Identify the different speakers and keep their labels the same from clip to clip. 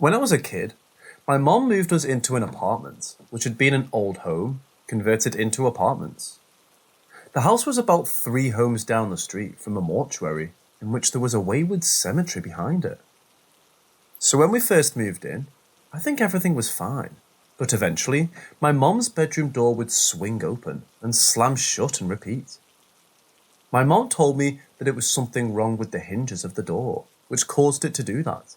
Speaker 1: When I was a kid, my mom moved us into an apartment, which had been an old home, converted into apartments. The house was about 3 homes down the street from a mortuary, in which there was a wayward cemetery behind it. So when we first moved in, I think everything was fine. But eventually, my mom's bedroom door would swing open and slam shut and repeat. My mom told me that it was something wrong with the hinges of the door, which caused it to do that.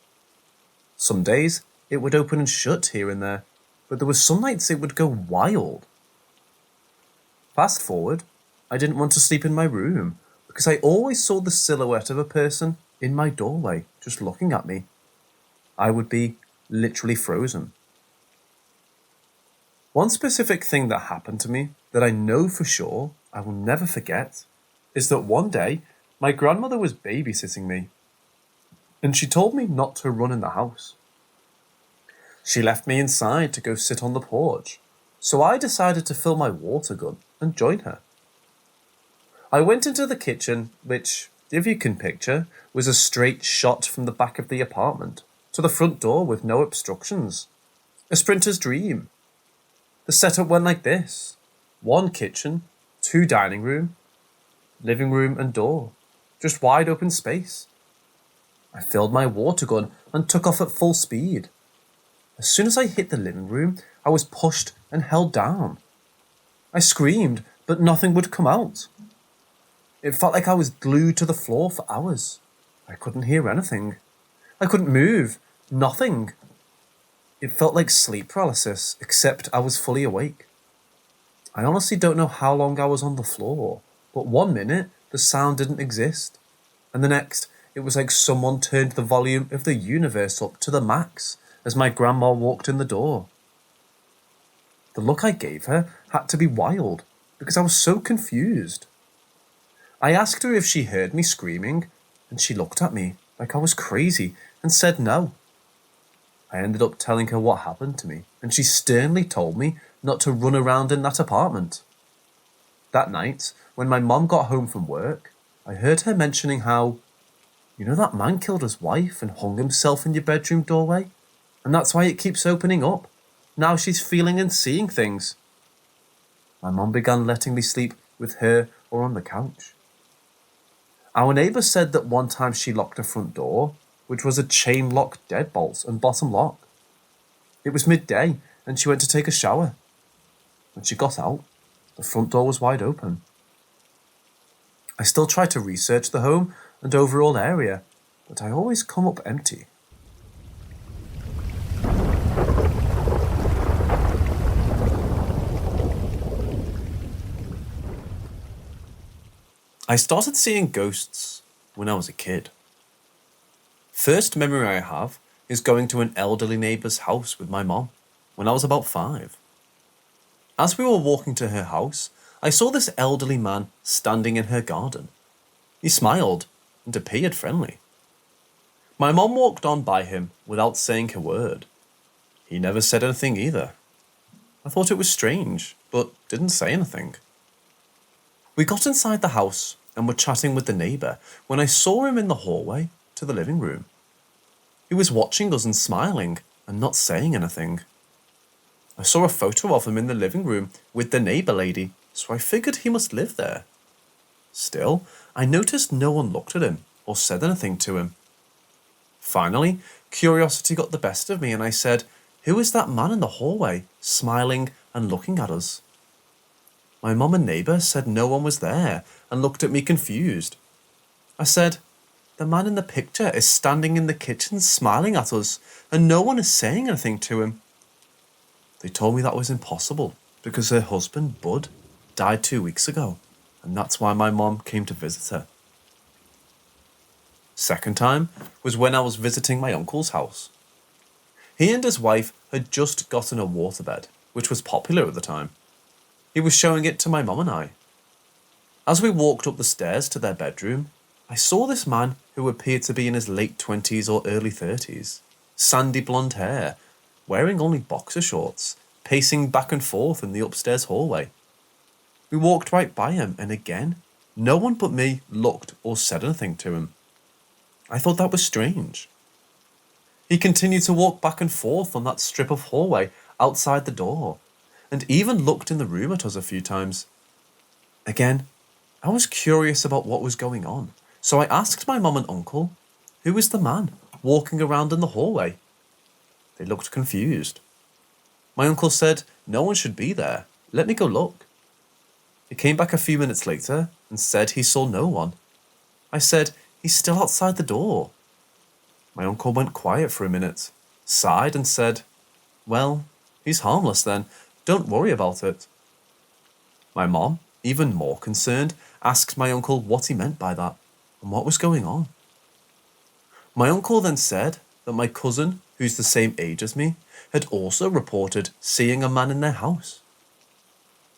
Speaker 1: Some days, it would open and shut here and there, but there were some nights it would go wild. Fast forward, I didn't want to sleep in my room because I always saw the silhouette of a person in my doorway just looking at me. I would be literally frozen. One specific thing that happened to me that I know for sure I will never forget is that one day my grandmother was babysitting me and she told me not to run in the house. She left me inside to go sit on the porch, so I decided to fill my water gun and join her. I went into the kitchen, which, if you can picture, was a straight shot from the back of the apartment to the front door with no obstructions. A sprinter's dream. The setup went like this: 1 kitchen, 2 dining room, living room and door. Just wide open space. I filled my water gun and took off at full speed. As soon as I hit the living room, I was pushed and held down. I screamed, but nothing would come out. It felt like I was glued to the floor for hours. I couldn't hear anything. I couldn't move. Nothing. It felt like sleep paralysis, except I was fully awake. I honestly don't know how long I was on the floor, but 1 minute the sound didn't exist, and the next it was like someone turned the volume of the universe up to the max as my grandma walked in the door. The look I gave her had to be wild, because I was so confused. I asked her if she heard me screaming, and she looked at me like I was crazy and said no. I ended up telling her what happened to me, and she sternly told me not to run around in that apartment. That night, when my mom got home from work, I heard her mentioning how, "You know that man killed his wife and hung himself in your bedroom doorway? And that's why it keeps opening up. Now she's feeling and seeing things." My mom began letting me sleep with her or on the couch. Our neighbour said that one time she locked her front door, which was a chain lock deadbolt and bottom lock. It was midday and she went to take a shower. When she got out, the front door was wide open. I still try to research the home and overall area, but I always come up empty. I started seeing ghosts when I was a kid. First memory I have is going to an elderly neighbour's house with my mom when I was about 5. As we were walking to her house, I saw this elderly man standing in her garden. He smiled and appeared friendly. My mom walked on by him without saying a word. He never said anything either. I thought it was strange, but didn't say anything. We got inside the house and were chatting with the neighbour when I saw him in the hallway to the living room. He was watching us and smiling and not saying anything. I saw a photo of him in the living room with the neighbour lady, so I figured he must live there. Still, I noticed no one looked at him or said anything to him. Finally, curiosity got the best of me and I said, "Who is that man in the hallway, smiling and looking at us?" My mum and neighbour said no one was there and looked at me confused. I said, "The man in the picture is standing in the kitchen smiling at us and no one is saying anything to him." They told me that was impossible because her husband, Bud, died 2 weeks ago, and that's why my mom came to visit her. Second time was when I was visiting my uncle's house. He and his wife had just gotten a waterbed, which was popular at the time. He was showing it to my mum and I. As we walked up the stairs to their bedroom, I saw this man who appeared to be in his late 20s or early 30s, sandy blonde hair, wearing only boxer shorts, pacing back and forth in the upstairs hallway. We walked right by him, and again, no one but me looked or said anything to him. I thought that was strange. He continued to walk back and forth on that strip of hallway outside the door, and even looked in the room at us a few times. Again, I was curious about what was going on, so I asked my mum and uncle, who was the man walking around in the hallway? They looked confused. My uncle said no one should be there. Let me go look. He came back a few minutes later and said he saw no one. I said, he's still outside the door. My uncle went quiet for a minute, sighed and said, well, he's harmless then. Don't worry about it. My mom, even more concerned, asked my uncle what he meant by that and what was going on. My uncle then said that my cousin, who's the same age as me, had also reported seeing a man in their house.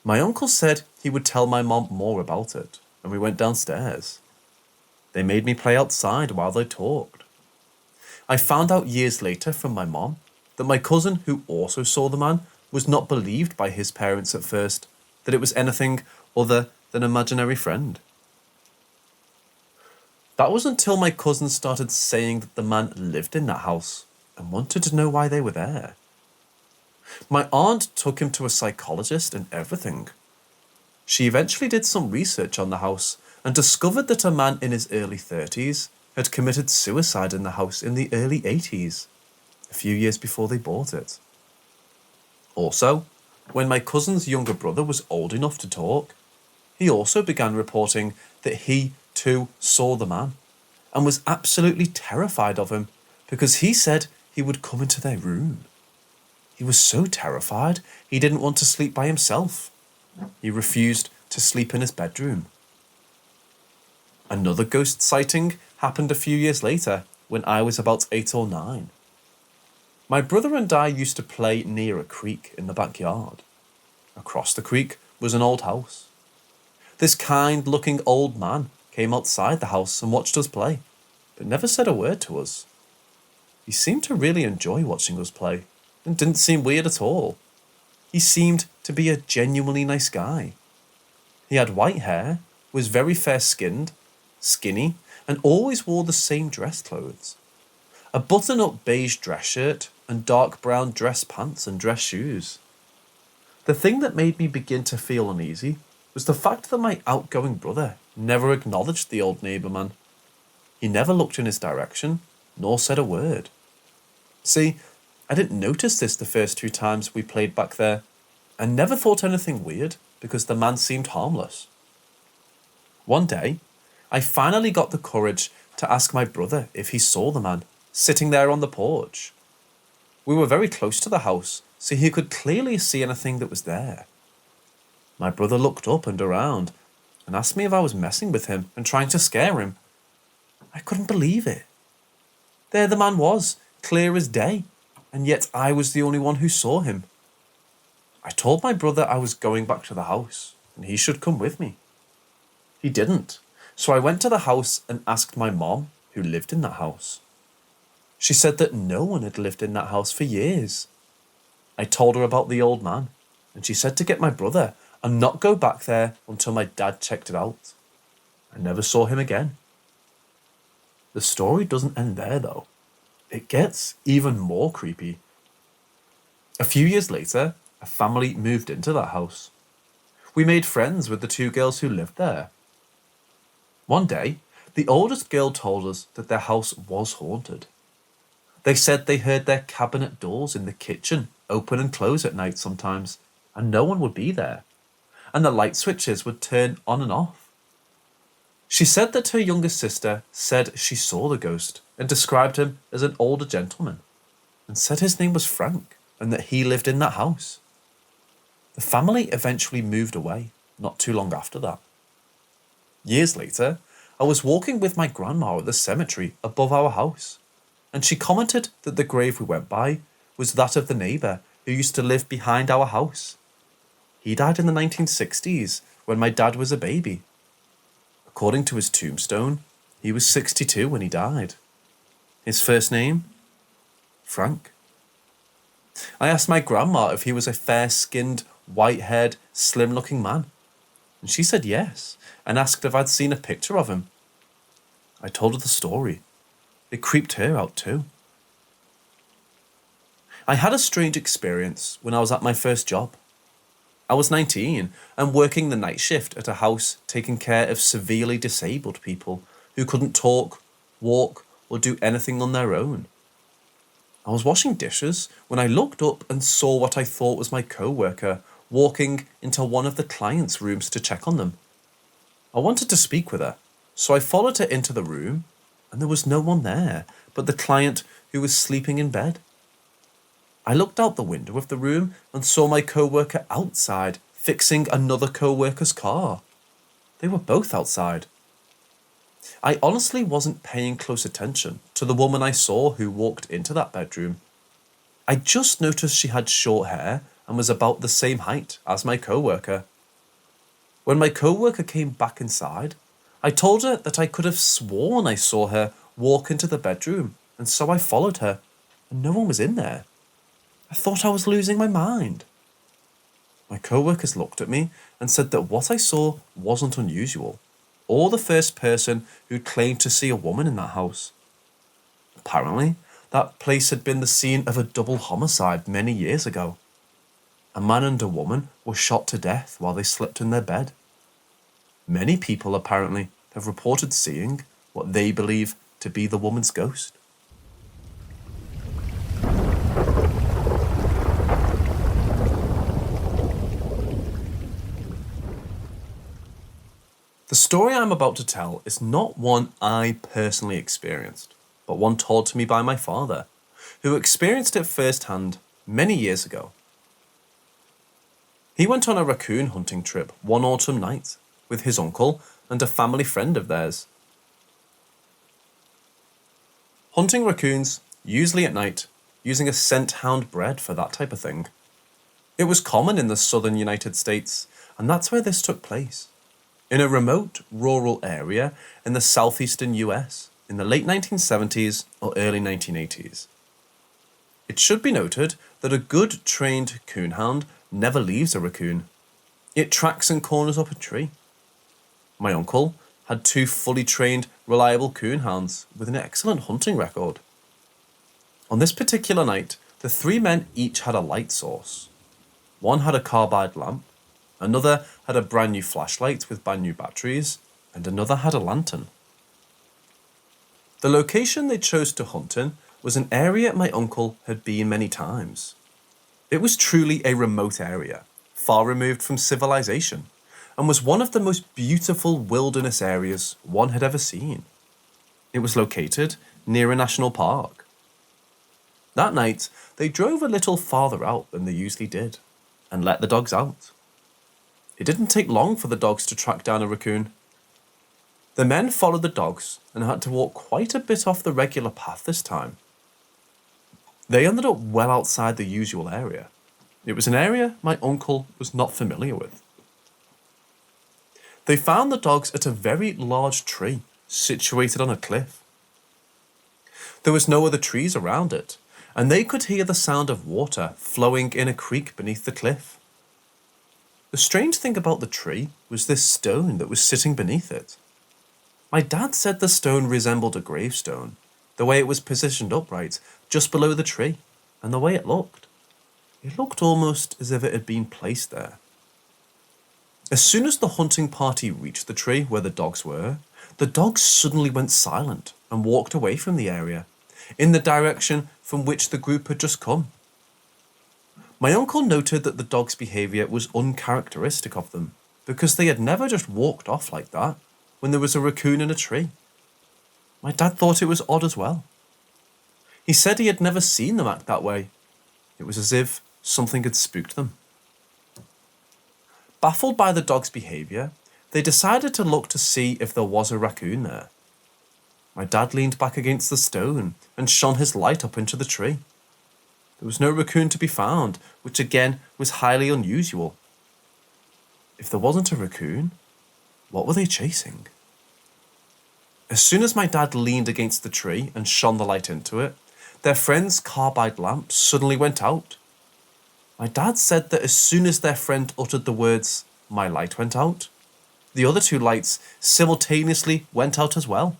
Speaker 1: My uncle said he would tell my mom more about it, and we went downstairs. They made me play outside while they talked. I found out years later from my mom that my cousin, who also saw the man, was not believed by his parents at first, that it was anything other than an imaginary friend. That was until my cousin started saying that the man lived in that house and wanted to know why they were there. My aunt took him to a psychologist and everything. She eventually did some research on the house and discovered that a man in his early 30s had committed suicide in the house in the early 80s, a few years before they bought it. Also, when my cousin's younger brother was old enough to talk, he also began reporting that he too saw the man and was absolutely terrified of him because he said he would come into their room. He was so terrified he didn't want to sleep by himself. He refused to sleep in his bedroom. Another ghost sighting happened a few years later when I was about 8 or 9. My brother and I used to play near a creek in the backyard. Across the creek was an old house. This kind-looking old man came outside the house and watched us play, but never said a word to us. He seemed to really enjoy watching us play and didn't seem weird at all. He seemed to be a genuinely nice guy. He had white hair, was very fair-skinned, skinny, and always wore the same dress clothes. A button-up beige dress shirt and dark brown dress pants and dress shoes. The thing that made me begin to feel uneasy was the fact that my outgoing brother never acknowledged the old neighbour man. He never looked in his direction, nor said a word. See, I didn't notice this the first 2 times we played back there, and never thought anything weird because the man seemed harmless. One day, I finally got the courage to ask my brother if he saw the man sitting there on the porch. We were very close to the house, so he could clearly see anything that was there. My brother looked up and around and asked me if I was messing with him and trying to scare him. I couldn't believe it. There the man was, clear as day, and yet I was the only one who saw him. I told my brother I was going back to the house and he should come with me. He didn't, so I went to the house and asked my mom, who lived in that house. She said that no one had lived in that house for years. I told her about the old man, and she said to get my brother and not go back there until my dad checked it out. I never saw him again. The story doesn't end there though. It gets even more creepy. A few years later, a family moved into that house. We made friends with the 2 girls who lived there. One day, the oldest girl told us that their house was haunted. They said they heard their cabinet doors in the kitchen open and close at night sometimes, and no one would be there, and the light switches would turn on and off. She said that her younger sister said she saw the ghost and described him as an older gentleman, and said his name was Frank and that he lived in that house. The family eventually moved away, not too long after that. Years later, I was walking with my grandma at the cemetery above our house, and she commented that the grave we went by was that of the neighbour who used to live behind our house. He died in the 1960s when my dad was a baby. According to his tombstone, he was 62 when he died. His first name? Frank. I asked my grandma if he was a fair-skinned, white-haired, slim-looking man, and she said yes, and asked if I'd seen a picture of him. I told her the story. It creeped her out too. I had a strange experience when I was at my first job. I was 19 and working the night shift at a house taking care of severely disabled people who couldn't talk, walk, or do anything on their own. I was washing dishes when I looked up and saw what I thought was my co-worker walking into one of the clients' rooms to check on them. I wanted to speak with her, so I followed her into the room, and there was no one there but the client who was sleeping in bed. I looked out the window of the room and saw my co-worker outside fixing another co-worker's car. They were both outside. I honestly wasn't paying close attention to the woman I saw who walked into that bedroom. I just noticed she had short hair and was about the same height as my co-worker. When my co-worker came back inside, I told her that I could have sworn I saw her walk into the bedroom, and so I followed her, and no one was in there. I thought I was losing my mind. My co-workers looked at me and said that what I saw wasn't unusual, or the first person who claimed to see a woman in that house. Apparently, that place had been the scene of a double homicide many years ago. A man and a woman were shot to death while they slept in their bed. Many people apparently have reported seeing what they believe to be the woman's ghost. The story I'm about to tell is not one I personally experienced, but one told to me by my father, who experienced it firsthand many years ago. He went on a raccoon hunting trip one autumn night with his uncle and a family friend of theirs. Hunting raccoons, usually at night, using a scent hound bred for that type of thing. It was common in the southern United States, and that's where this took place. In a remote, rural area in the southeastern US in the late 1970s or early 1980s. It should be noted that a good trained coonhound never leaves a raccoon. It tracks and corners up a tree. My uncle had 2 fully trained, reliable coonhounds with an excellent hunting record. On this particular night, the 3 men each had a light source. One had a carbide lamp, another had a brand new flashlight with brand new batteries, and another had a lantern. The location they chose to hunt in was an area my uncle had been many times. It was truly a remote area, far removed from civilization, and was one of the most beautiful wilderness areas one had ever seen. It was located near a national park. That night, they drove a little farther out than they usually did, and let the dogs out. It didn't take long for the dogs to track down a raccoon. The men followed the dogs and had to walk quite a bit off the regular path this time. They ended up well outside the usual area. It was an area my uncle was not familiar with. They found the dogs at a very large tree situated on a cliff. There was no other trees around it, and they could hear the sound of water flowing in a creek beneath the cliff. The strange thing about the tree was this stone that was sitting beneath it. My dad said the stone resembled a gravestone, the way it was positioned upright just below the tree, and the way it looked. It looked almost as if it had been placed there. As soon as the hunting party reached the tree where the dogs were, the dogs suddenly went silent and walked away from the area, in the direction from which the group had just come. My uncle noted that the dogs' behaviour was uncharacteristic of them, because they had never just walked off like that when there was a raccoon in a tree. My dad thought it was odd as well. He said he had never seen them act that way. It was as if something had spooked them. Baffled by the dogs' behaviour, they decided to look to see if there was a raccoon there. My dad leaned back against the stone and shone his light up into the tree. There was no raccoon to be found, which again was highly unusual. If there wasn't a raccoon, what were they chasing? As soon as my dad leaned against the tree and shone the light into it, their friend's carbide lamp suddenly went out. My dad said that as soon as their friend uttered the words, "My light went out," the other 2 lights simultaneously went out as well.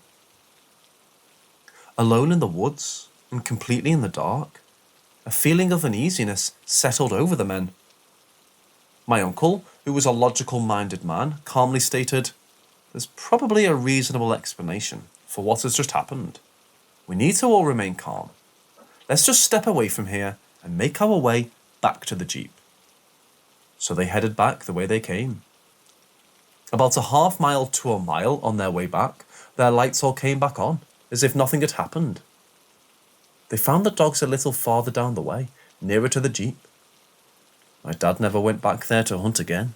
Speaker 1: Alone in the woods and completely in the dark, A feeling of uneasiness settled over the men. My uncle, who was a logical-minded man, calmly stated, "There's probably a reasonable explanation for what has just happened. We need to all remain calm. Let's just step away from here and make our way back to the jeep." So they headed back the way they came. About a half mile to a mile on their way back, their lights all came back on, as if nothing had happened. They found the dogs a little farther down the way, nearer to the jeep. My dad never went back there to hunt again.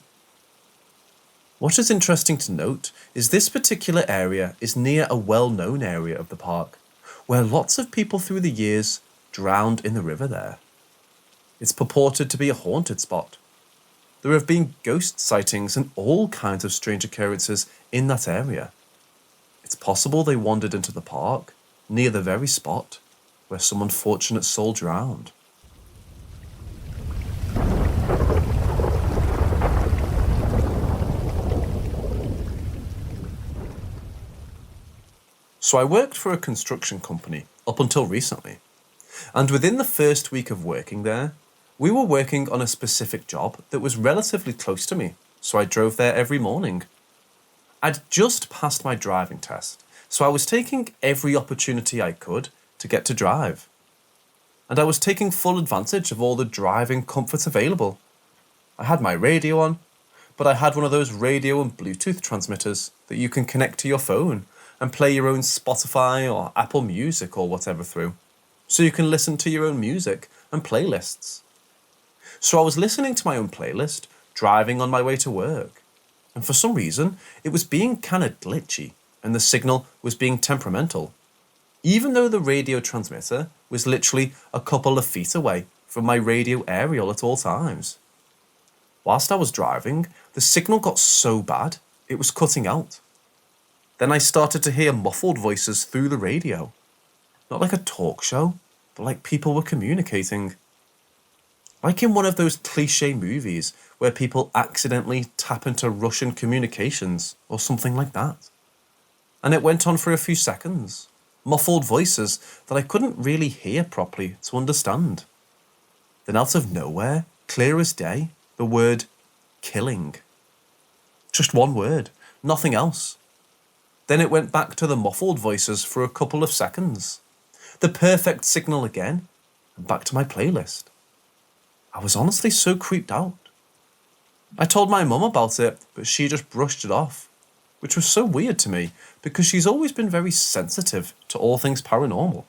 Speaker 1: What is interesting to note is this particular area is near a well-known area of the park, where lots of people through the years drowned in the river there. It's purported to be a haunted spot. There have been ghost sightings and all kinds of strange occurrences in that area. It's possible they wandered into the park, near the very spot where some unfortunate soul drowned. So I worked for a construction company up until recently, and within the first week of working there, we were working on a specific job that was relatively close to me, so I drove there every morning. I'd just passed my driving test, so I was taking every opportunity I could to get to drive. And I was taking full advantage of all the driving comforts available. I had my radio on, but I had one of those radio and Bluetooth transmitters that you can connect to your phone and play your own Spotify or Apple Music or whatever through, so you can listen to your own music and playlists. So I was listening to my own playlist, driving on my way to work, and for some reason, it was being kind of glitchy and the signal was being temperamental, even though the radio transmitter was literally a couple of feet away from my radio aerial at all times. Whilst I was driving, the signal got so bad, it was cutting out. Then I started to hear muffled voices through the radio. Not like a talk show, but like people were communicating. Like in one of those cliche movies where people accidentally tap into Russian communications or something like that. And it went on for a few seconds. Muffled voices that I couldn't really hear properly to understand. Then out of nowhere, clear as day, the word killing. Just one word, nothing else. Then it went back to the muffled voices for a couple of seconds. The perfect signal again, and back to my playlist. I was honestly so creeped out. I told my mum about it, but she just brushed it off, which was so weird to me because she's always been very sensitive to all things paranormal.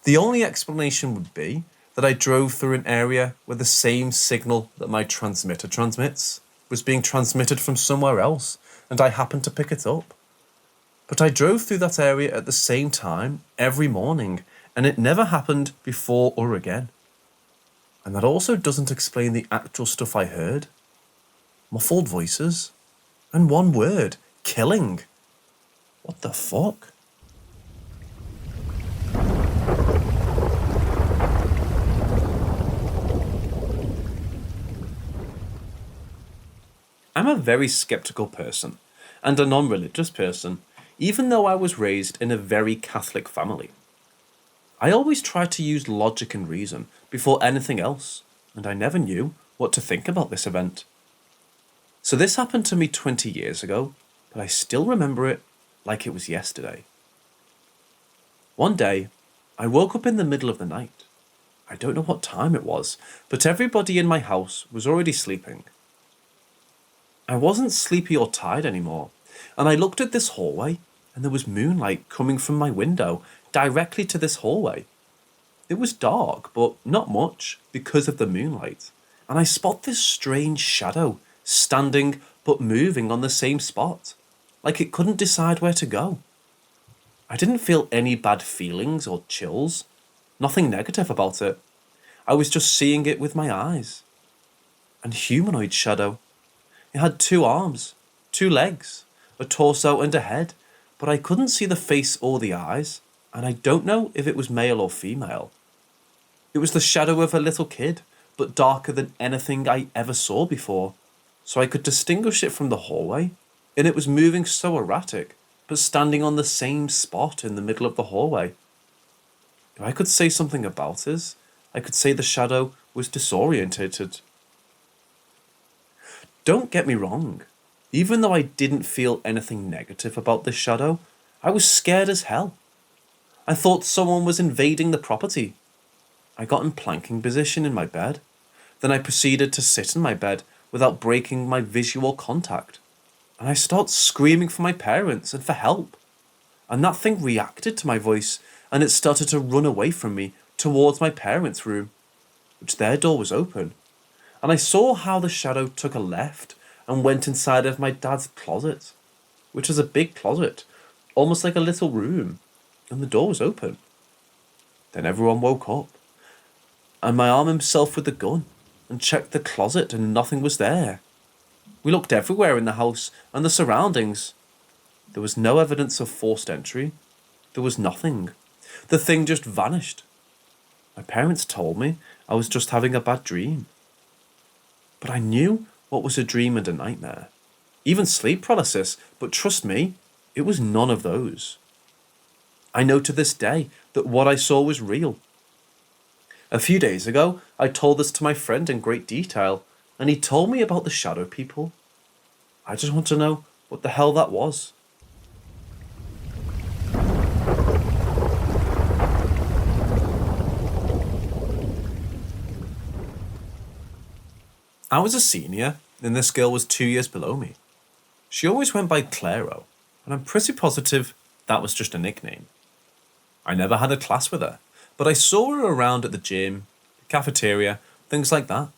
Speaker 1: The only explanation would be that I drove through an area where the same signal that my transmitter transmits was being transmitted from somewhere else, and I happened to pick it up. But I drove through that area at the same time every morning, and it never happened before or again. And that also doesn't explain the actual stuff I heard. Muffled voices. And one word. Killing. What the fuck? I'm a very skeptical person and a non-religious person, even though I was raised in a very Catholic family. I always tried to use logic and reason before anything else, and I never knew what to think about this event. So this happened to me 20 years ago, but I still remember it like it was yesterday. One day, I woke up in the middle of the night. I don't know what time it was, but everybody in my house was already sleeping. I wasn't sleepy or tired anymore, and I looked at this hallway, and there was moonlight coming from my window directly to this hallway. It was dark, but not much because of the moonlight, and I spot this strange shadow standing but moving on the same spot, like it couldn't decide where to go. I didn't feel any bad feelings or chills, nothing negative about it. I was just seeing it with my eyes. An humanoid shadow. It had 2 arms, 2 legs, a torso and a head, but I couldn't see the face or the eyes, and I don't know if it was male or female. It was the shadow of a little kid, but darker than anything I ever saw before, so I could distinguish it from the hallway, and it was moving so erratic, but standing on the same spot in the middle of the hallway. If I could say something about it, I could say the shadow was disorientated. Don't get me wrong. Even though I didn't feel anything negative about this shadow, I was scared as hell. I thought someone was invading the property. I got in planking position in my bed. Then I proceeded to sit in my bed without breaking my visual contact. And I started screaming for my parents and for help. And that thing reacted to my voice, and it started to run away from me towards my parents' room, which their door was open. And I saw how the shadow took a left and went inside of my dad's closet, which was a big closet, almost like a little room, and the door was open. Then everyone woke up, and my arm himself with the gun, and checked the closet, and nothing was there. We looked everywhere in the house and the surroundings. There was no evidence of forced entry. There was nothing. The thing just vanished. My parents told me I was just having a bad dream. But I knew what was a dream and a nightmare. Even sleep paralysis, but trust me, it was none of those. I know to this day that what I saw was real. A few days ago, I told this to my friend in great detail, and he told me about the shadow people. I just want to know what the hell that was. I was a senior, and this girl was 2 years below me. She always went by Clairo, and I'm pretty positive that was just a nickname. I never had a class with her, but I saw her around at the gym, the cafeteria, things like that.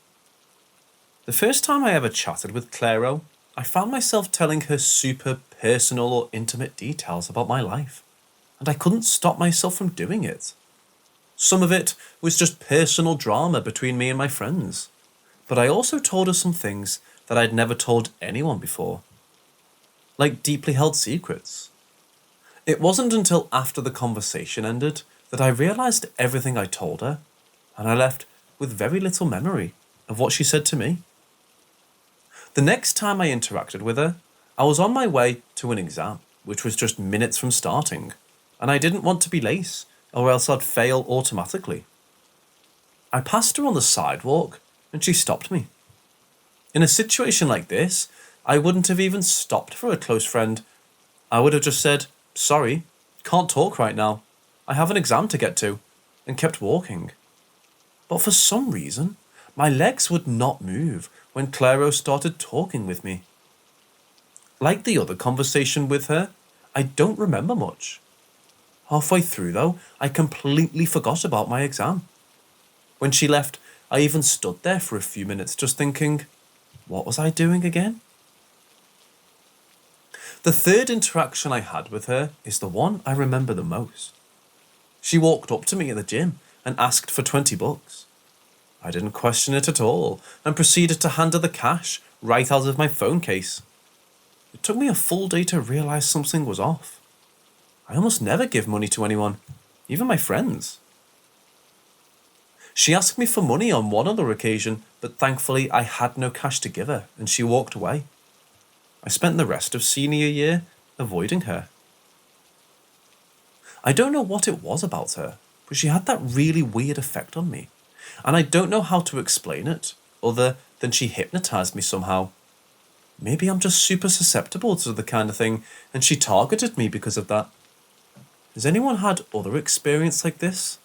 Speaker 1: The first time I ever chatted with Clairo, I found myself telling her super personal or intimate details about my life, and I couldn't stop myself from doing it. Some of it was just personal drama between me and my friends, but I also told her some things that I'd never told anyone before, like deeply held secrets. It wasn't until after the conversation ended that I realized everything I told her, and I left with very little memory of what she said to me. The next time I interacted with her, I was on my way to an exam, which was just minutes from starting, and I didn't want to be late, or else I'd fail automatically. I passed her on the sidewalk, and she stopped me. In a situation like this, I wouldn't have even stopped for a close friend. I would have just said, "Sorry, can't talk right now. I have an exam to get to," and kept walking. But for some reason, my legs would not move when Clairo started talking with me. Like the other conversation with her, I don't remember much. Halfway through though, I completely forgot about my exam. When she left, I even stood there for a few minutes just thinking, what was I doing again? The third interaction I had with her is the one I remember the most. She walked up to me at the gym and asked for $20. I didn't question it at all and proceeded to hand her the cash right out of my phone case. It took me a full day to realize something was off. I almost never give money to anyone, even my friends. She asked me for money on one other occasion, but thankfully I had no cash to give her and she walked away. I spent the rest of senior year avoiding her. I don't know what it was about her, but she had that really weird effect on me. And I don't know how to explain it, other than she hypnotized me somehow. Maybe I'm just super susceptible to the kind of thing, and she targeted me because of that. Has anyone had other experience like this?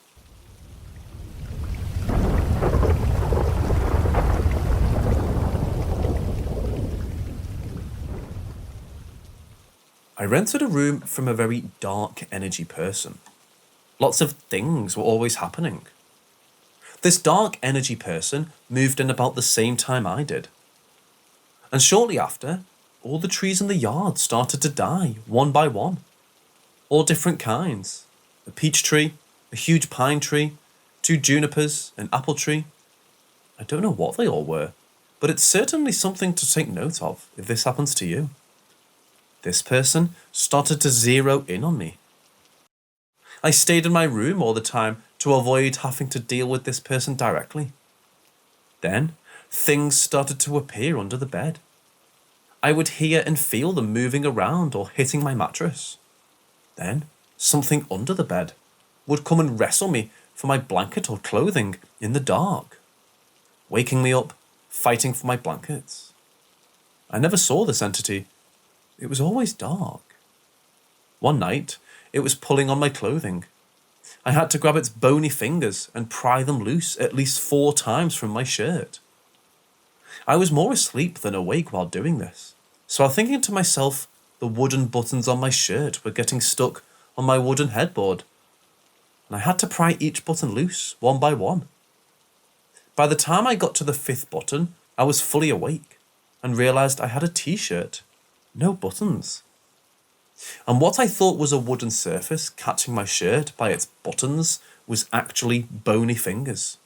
Speaker 1: I rented a room from a very dark energy person. Lots of things were always happening. This dark energy person moved in about the same time I did. And shortly after, all the trees in the yard started to die, one by one. All different kinds. A peach tree, a huge pine tree, 2 junipers, an apple tree. I don't know what they all were, but it's certainly something to take note of if this happens to you. This person started to zero in on me. I stayed in my room all the time to avoid having to deal with this person directly. Then, things started to appear under the bed. I would hear and feel them moving around or hitting my mattress. Then, something under the bed would come and wrestle me for my blanket or clothing in the dark, waking me up, fighting for my blankets. I never saw this entity. It was always dark. One night, it was pulling on my clothing. I had to grab its bony fingers and pry them loose at least 4 times from my shirt. I was more asleep than awake while doing this, so I was thinking to myself, the wooden buttons on my shirt were getting stuck on my wooden headboard, and I had to pry each button loose, one by one. By the time I got to the 5th button, I was fully awake and realised I had a t-shirt, no buttons. And what I thought was a wooden surface catching my shirt by its buttons was actually bony fingers.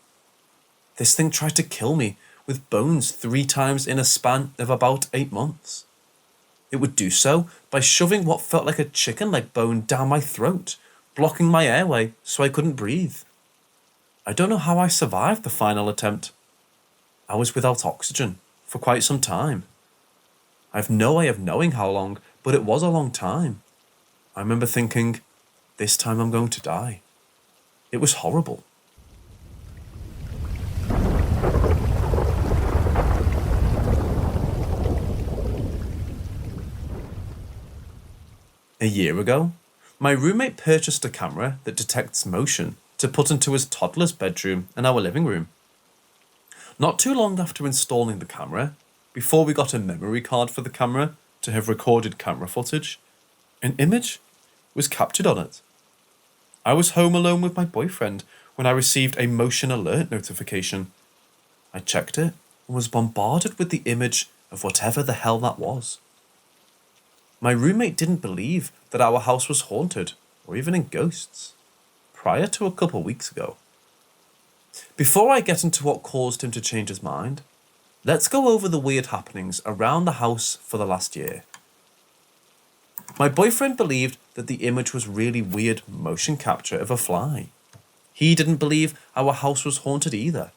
Speaker 1: This thing tried to kill me with bones 3 times in a span of about 8 months. It would do so by shoving what felt like a chicken leg bone down my throat, blocking my airway so I couldn't breathe. I don't know how I survived the final attempt. I was without oxygen for quite some time. I have no way of knowing how long, but it was a long time. I remember thinking, this time I'm going to die. It was horrible. A year ago, my roommate purchased a camera that detects motion to put into his toddler's bedroom and our living room. Not too long after installing the camera, before we got a memory card for the camera to have recorded camera footage, an image was captured on it. I was home alone with my boyfriend when I received a motion alert notification. I checked it and was bombarded with the image of whatever the hell that was. My roommate didn't believe that our house was haunted or even in ghosts prior to a couple weeks ago. Before I get into what caused him to change his mind, let's go over the weird happenings around the house for the last year. My boyfriend believed that the image was really weird motion capture of a fly. He didn't believe our house was haunted either.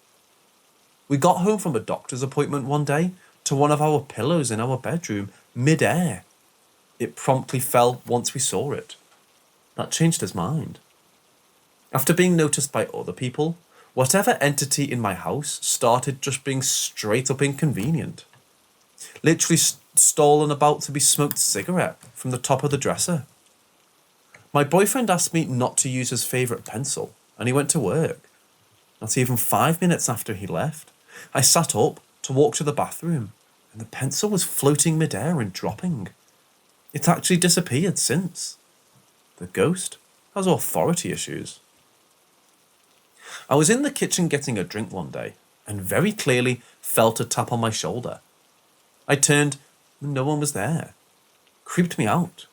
Speaker 1: We got home from a doctor's appointment one day to one of our pillows in our bedroom mid-air. It promptly fell once we saw it. That changed his mind. After being noticed by other people, whatever entity in my house started just being straight up inconvenient. Literally stole an about to be smoked cigarette from the top of the dresser. My boyfriend asked me not to use his favourite pencil, and he went to work. Not even 5 minutes after he left, I sat up to walk to the bathroom, and the pencil was floating mid-air and dropping. It's actually disappeared since. The ghost has authority issues. I was in the kitchen getting a drink one day and very clearly felt a tap on my shoulder. I turned and no one was there. Creeped me out.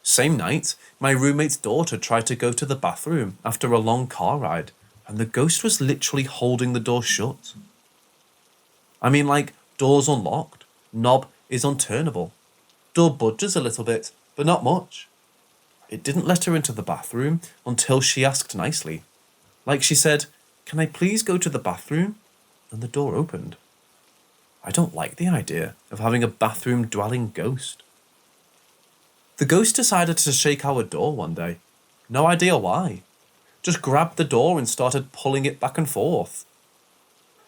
Speaker 1: Same night, my roommate's daughter tried to go to the bathroom after a long car ride and the ghost was literally holding the door shut. I mean, like, door's unlocked, knob is unturnable. Door budges a little bit, but not much. It didn't let her into the bathroom until she asked nicely. Like she said, "Can I please go to the bathroom?" And the door opened. I don't like the idea of having a bathroom-dwelling ghost. The ghost decided to shake our door one day. No idea why. Just grabbed the door and started pulling it back and forth.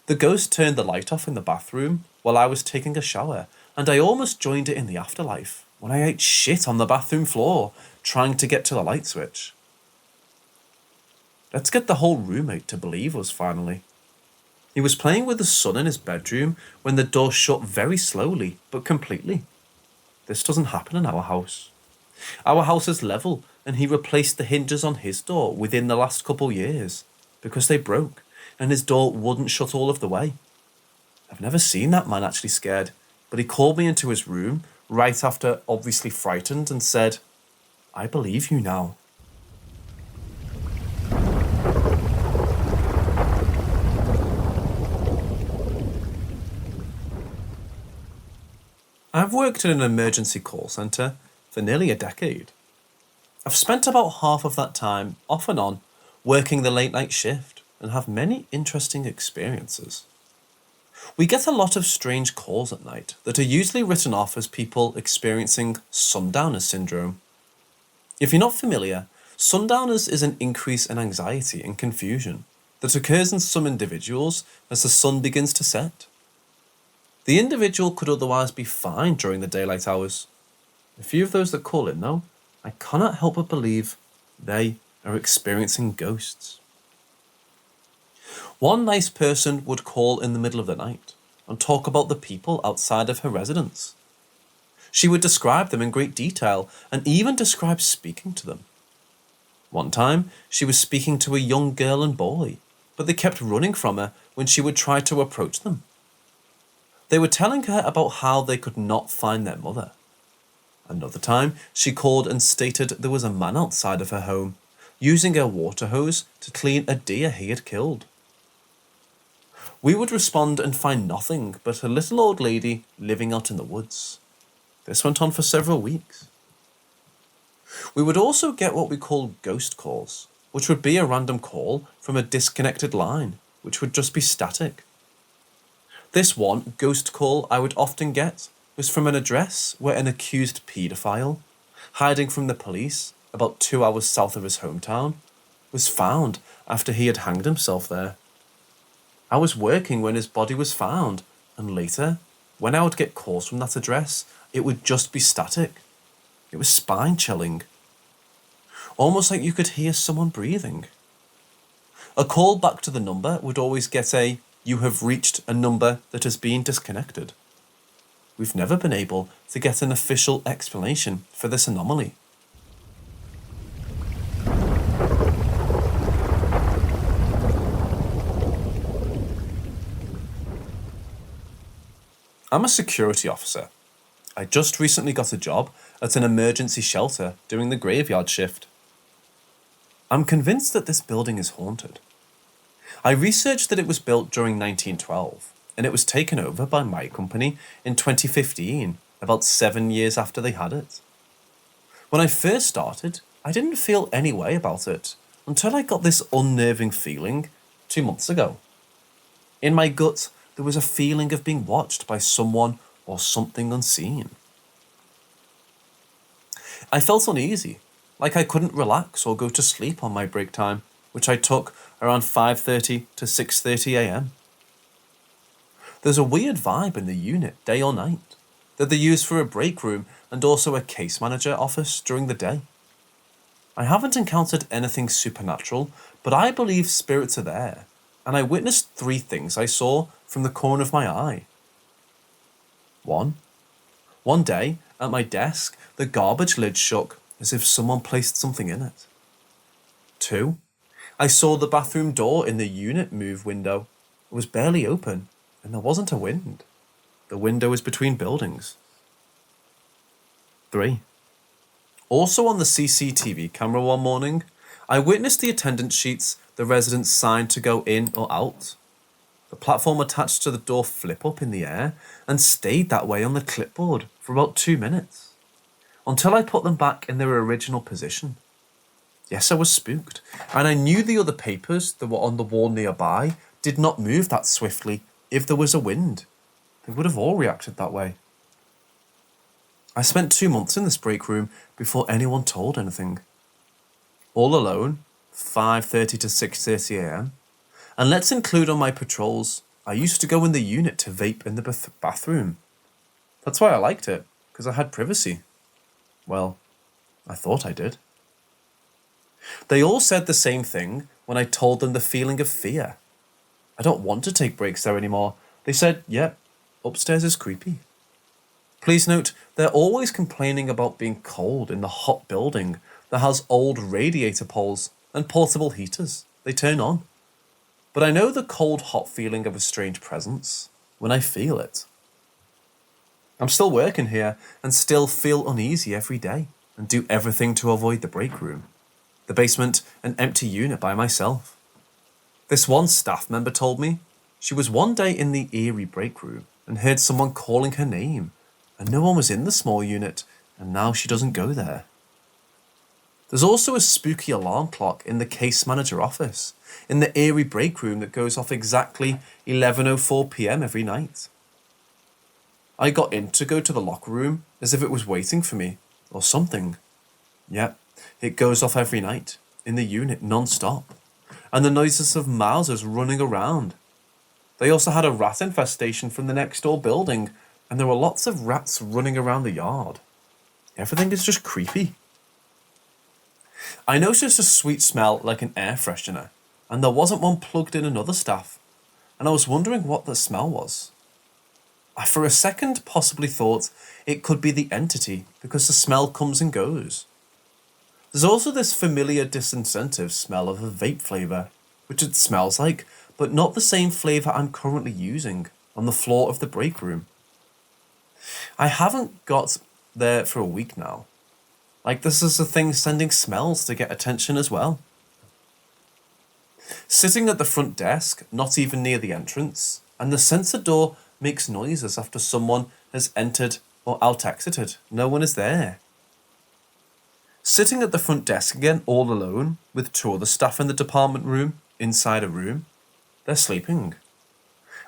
Speaker 1: The ghost turned the light off in the bathroom while I was taking a shower, and I almost joined it in the afterlife when I ate shit on the bathroom floor trying to get to the light switch. Let's get the whole roommate to believe us finally. He was playing with the sun in his bedroom when the door shut very slowly but completely. This doesn't happen in our house. Our house is level and he replaced the hinges on his door within the last couple years because they broke and his door wouldn't shut all of the way. I've never seen that man actually scared, but he called me into his room right after obviously frightened and said, "I believe you now." I've worked in an emergency call centre for nearly a decade. I've spent about half of that time, off and on, working the late night shift and have many interesting experiences. We get a lot of strange calls at night that are usually written off as people experiencing sundowner syndrome. If you're not familiar, Sundowners is an increase in anxiety and confusion that occurs in some individuals as the sun begins to set. The individual could otherwise be fine during the daylight hours. A few of those that call in, though, I cannot help but believe they are experiencing ghosts. One nice person would call in the middle of the night and talk about the people outside of her residence. She would describe them in great detail and even describe speaking to them. One time, she was speaking to a young girl and boy, but they kept running from her when she would try to approach them. They were telling her about how they could not find their mother. Another time, she called and stated there was a man outside of her home, using a water hose to clean a deer he had killed. We would respond and find nothing but a little old lady living out in the woods. This went on for several weeks. We would also get what we call ghost calls, which would be a random call from a disconnected line, which would just be static. This one ghost call I would often get was from an address where an accused paedophile, hiding from the police about 2 hours south of his hometown, was found after he had hanged himself there. I was working when his body was found, and later, when I would get calls from that address, it would just be static. It was spine-chilling. Almost like you could hear someone breathing. A call back to the number would always get a, "You have reached a number that has been disconnected." We've never been able to get an official explanation for this anomaly. I'm a security officer. I just recently got a job at an emergency shelter doing the graveyard shift. I'm convinced that this building is haunted. I researched that it was built during 1912, and it was taken over by my company in 2015, about 7 years after they had it. When I first started, I didn't feel any way about it until I got this unnerving feeling 2 months ago. In my gut, there was a feeling of being watched by someone or something unseen. I felt uneasy, like I couldn't relax or go to sleep on my break time, which I took around 5:30 to 6:30 a.m. There's a weird vibe in the unit, day or night, that they use for a break room and also a case manager office during the day. I haven't encountered anything supernatural, but I believe spirits are there, and I witnessed 3 things I saw from the corner of my eye. One day, at my desk, the garbage lid shook as if someone placed something in it. 2, I saw the bathroom door in the unit move window. It was barely open, and there wasn't a wind. The window is between buildings. 3, also on the CCTV camera one morning, I witnessed the attendance sheets the residents signed to go in or out. The platform attached to the door flip up in the air and stayed that way on the clipboard for about 2 minutes, until I put them back in their original position. Yes, I was spooked, and I knew the other papers that were on the wall nearby did not move that swiftly if there was a wind. They would have all reacted that way. I spent 2 months in this break room before anyone told anything. All alone, 5:30 to 6:30 a.m. And let's include on my patrols, I used to go in the unit to vape in the bathroom. That's why I liked it, because I had privacy. Well, I thought I did. They all said the same thing when I told them the feeling of fear. I don't want to take breaks there anymore. They said, "Yep, upstairs is creepy." Please note, they're always complaining about being cold in the hot building that has old radiator poles and portable heaters they turn on. But I know the cold-hot feeling of a strange presence when I feel it. I'm still working here and still feel uneasy every day and do everything to avoid the break room, the basement, an empty unit by myself. This one staff member told me she was one day in the eerie break room and heard someone calling her name, and no one was in the small unit, and now she doesn't go there. There's also a spooky alarm clock in the case manager office, in the eerie break room that goes off exactly 11:04 p.m. every night. I got in to go to the locker room as if it was waiting for me, or something. Yep, It goes off every night, in the unit, non-stop, and the noises of mousers running around. They also had a rat infestation from the next door building, and there were lots of rats running around the yard. Everything is just creepy. I noticed a sweet smell like an air freshener, and there wasn't one plugged in another staff, and I was wondering what the smell was. I for a second possibly thought it could be the entity because the smell comes and goes. There's also this familiar disincentive smell of a vape flavour, which it smells like, but not the same flavour I'm currently using on the floor of the break room. I haven't got there for a week now. Like this is a thing sending smells to get attention as well. Sitting at the front desk, not even near the entrance, and the sensor door makes noises after someone has entered or out-exited. No one is there. Sitting at the front desk again, all alone, with two other staff in the department room, inside a room. They're sleeping.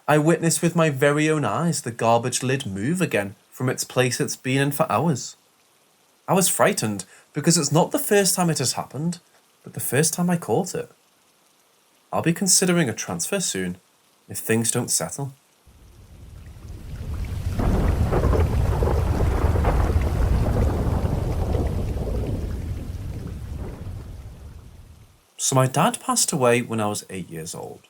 Speaker 1: I witnessed with my very own eyes the garbage lid move again from its place it's been in for hours. I was frightened because it's not the first time it has happened, but the first time I caught it. I'll be considering a transfer soon, if things don't settle. So my dad passed away when I was 8 years old.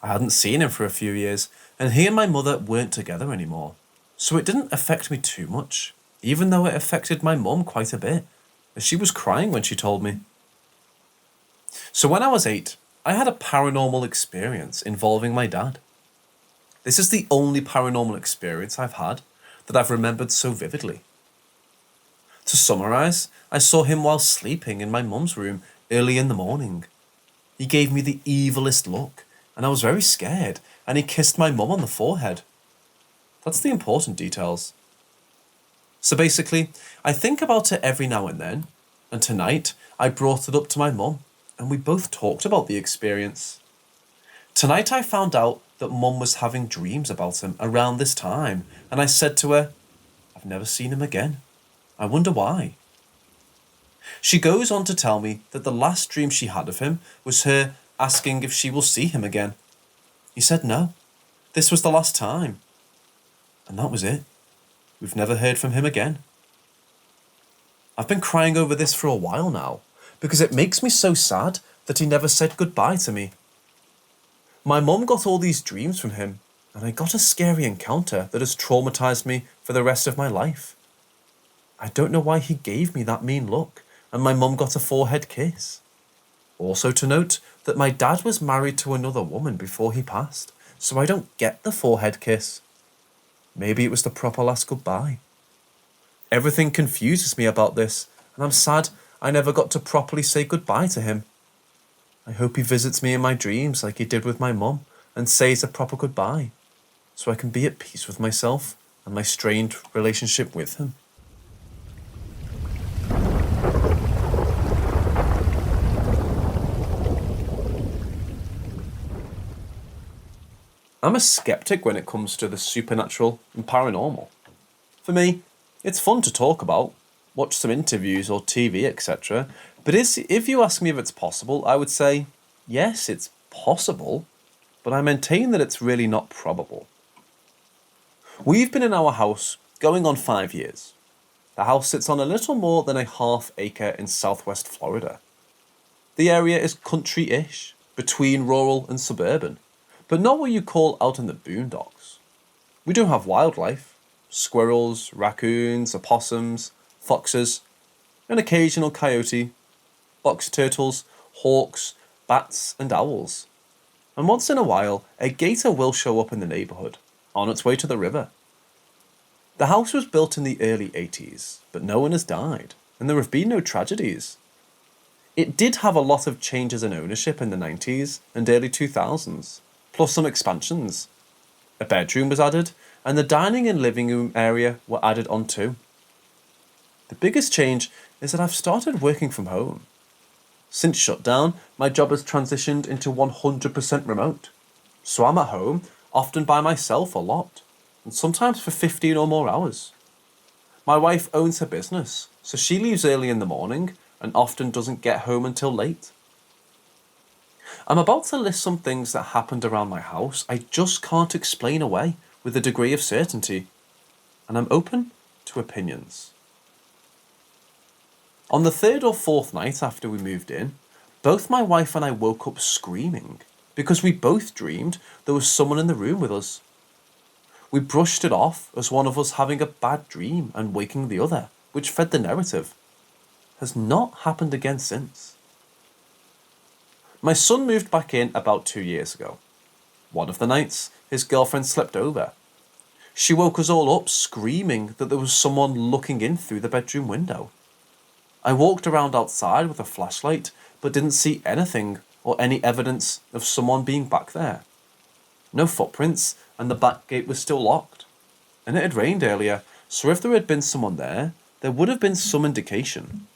Speaker 1: I hadn't seen him for a few years, and he and my mother weren't together anymore, so it didn't affect me too much, even though it affected my mum quite a bit, as she was crying when she told me. So when I was 8, I had a paranormal experience involving my dad. This is the only paranormal experience I've had that I've remembered so vividly. To summarise, I saw him while sleeping in my mum's room early in the morning. He gave me the evilest look, and I was very scared, and he kissed my mum on the forehead. That's the important details. So basically, I think about it every now and then, and tonight I brought it up to my mum, and we both talked about the experience. Tonight I found out that mum was having dreams about him around this time, and I said to her, I've never seen him again. I wonder why. She goes on to tell me that the last dream she had of him was her asking if she will see him again. He said no. This was the last time. And that was it. We've never heard from him again. I've been crying over this for a while now, because it makes me so sad that he never said goodbye to me. My mum got all these dreams from him, and I got a scary encounter that has traumatized me for the rest of my life. I don't know why he gave me that mean look, and my mum got a forehead kiss. Also to note that my dad was married to another woman before he passed, so I don't get the forehead kiss. Maybe it was the proper last goodbye. Everything confuses me about this, and I'm sad I never got to properly say goodbye to him. I hope he visits me in my dreams like he did with my mum and says a proper goodbye, so I can be at peace with myself and my strained relationship with him. I'm a skeptic when it comes to the supernatural and paranormal. For me, it's fun to talk about, watch some interviews or TV, etc. But if you ask me if it's possible, I would say, yes, it's possible, but I maintain that it's really not probable. We've been in our house going on 5 years. The house sits on a little more than a half-acre in southwest Florida. The area is country-ish, between rural and suburban, but not what you call out in the boondocks. We do have wildlife, squirrels, raccoons, opossums, foxes, an occasional coyote, box turtles, hawks, bats and owls. And once in a while, a gator will show up in the neighbourhood, on its way to the river. The house was built in the early 80s, but no one has died, and there have been no tragedies. It did have a lot of changes in ownership in the 90s and early 2000s, plus some expansions. A bedroom was added, and the dining and living room area were added on too. The biggest change is that I've started working from home. Since shutdown, my job has transitioned into 100% remote. So I'm at home, often by myself a lot, and sometimes for 15 or more hours. My wife owns her business, so she leaves early in the morning, and often doesn't get home until late. I'm about to list some things that happened around my house I just can't explain away with a degree of certainty, and I'm open to opinions. On the third or fourth night after we moved in, both my wife and I woke up screaming because we both dreamed there was someone in the room with us. We brushed it off as one of us having a bad dream and waking the other, which fed the narrative. Has not happened again since. My son moved back in about 2 years ago. One of the nights, his girlfriend slept over. She woke us all up screaming that there was someone looking in through the bedroom window. I walked around outside with a flashlight, but didn't see anything or any evidence of someone being back there. No footprints, and the back gate was still locked. And it had rained earlier, so if there had been someone there would have been some indication.